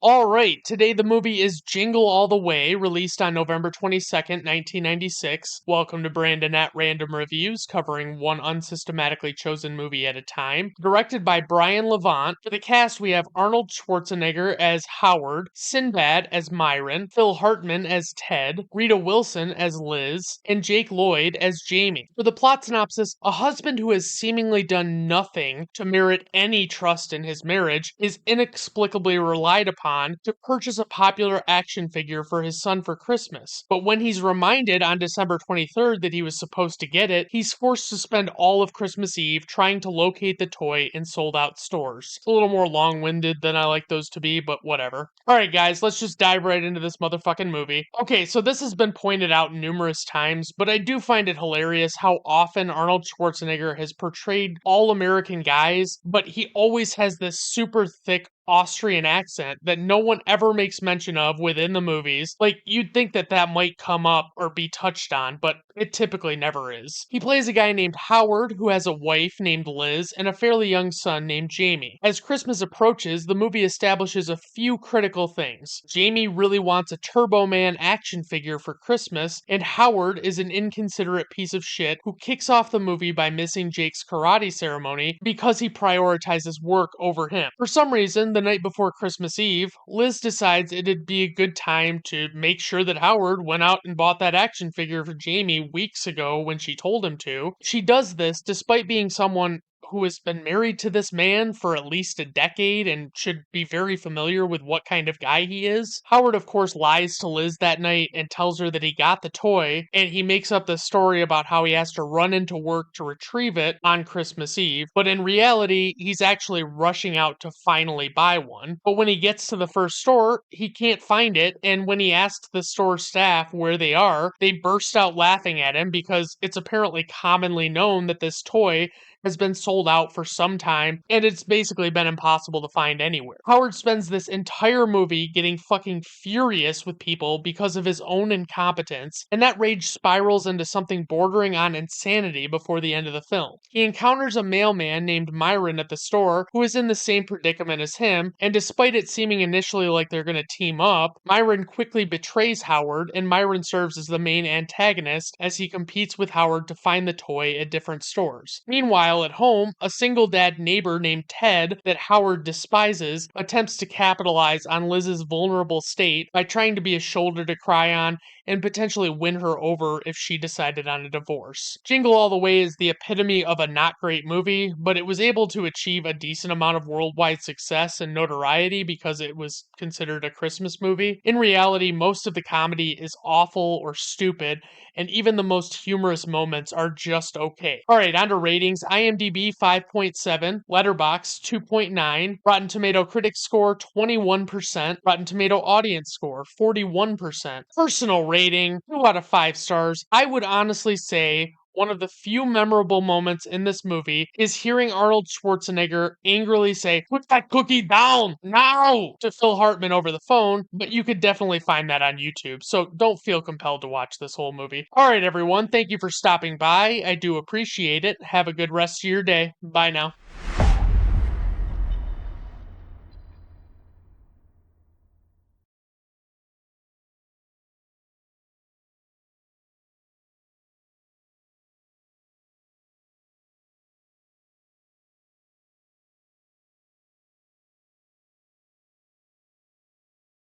Alright, today the movie is Jingle All the Way, released on November 22nd, 1996. Welcome to Brandon at Random Reviews, covering one unsystematically chosen movie at a time. Directed by Brian Levant. For the cast, we have Arnold Schwarzenegger as Howard, Sinbad as Myron, Phil Hartman as Ted, Rita Wilson as Liz, and Jake Lloyd as Jamie. For the plot synopsis, a husband who has seemingly done nothing to merit any trust in his marriage is inexplicably relied upon to purchase a popular action figure for his son for Christmas. But when he's reminded on December 23rd that he was supposed to get it, he's forced to spend all of Christmas Eve trying to locate the toy in sold out stores. It's a little more long winded than I like those to be, but whatever. Alright, guys, let's just dive right into this motherfucking movie. Okay, so this has been pointed out numerous times, but I do find it hilarious how often Arnold Schwarzenegger has portrayed all American guys, but he always has this super thick Austrian accent that no one ever makes mention of within the movies. Like, you'd think that that might come up or be touched on, but it typically never is. He plays a guy named Howard who has a wife named Liz and a fairly young son named Jamie. As Christmas approaches, the movie establishes a few critical things. Jamie really wants a Turbo Man action figure for Christmas, and Howard is an inconsiderate piece of shit who kicks off the movie by missing Jake's karate ceremony because he prioritizes work over him. For some reason, the night before Christmas Eve, Liz decides it'd be a good time to make sure that Howard went out and bought that action figure for Jamie weeks ago when she told him to. She does this despite being someone who has been married to this man for at least a decade and should be very familiar with what kind of guy he is. Howard, of course, lies to Liz that night and tells her that he got the toy, and he makes up the story about how he has to run into work to retrieve it on Christmas Eve, but in reality, he's actually rushing out to finally buy one. But when he gets to the first store, he can't find it, and when he asks the store staff where they are, they burst out laughing at him because it's apparently commonly known that this toy has been sold out for some time, and it's basically been impossible to find anywhere. Howard spends this entire movie getting fucking furious with people because of his own incompetence, and that rage spirals into something bordering on insanity before the end of the film. He encounters a mailman named Myron at the store who is in the same predicament as him, and despite it seeming initially like they're gonna team up, Myron quickly betrays Howard, and Myron serves as the main antagonist as he competes with Howard to find the toy at different stores. Meanwhile, at home, a single dad neighbor named Ted that Howard despises attempts to capitalize on Liz's vulnerable state by trying to be a shoulder to cry on and potentially win her over if she decided on a divorce. Jingle All the Way is the epitome of a not great movie, but it was able to achieve a decent amount of worldwide success and notoriety because it was considered a Christmas movie. In reality, most of the comedy is awful or stupid, and even the most humorous moments are just okay. Alright, on to ratings. IMDb 5.7, Letterboxd 2.9, Rotten Tomato Critics score 21%, Rotten Tomato Audience score 41%. Personal rating 2 out of 5 stars. I would honestly say one of the few memorable moments in this movie is hearing Arnold Schwarzenegger angrily say, "Put that cookie down now!" to Phil Hartman over the phone, but you could definitely find that on YouTube, so don't feel compelled to watch this whole movie. Alright, everyone, thank you for stopping by. I do appreciate it. Have a good rest of your day. Bye now.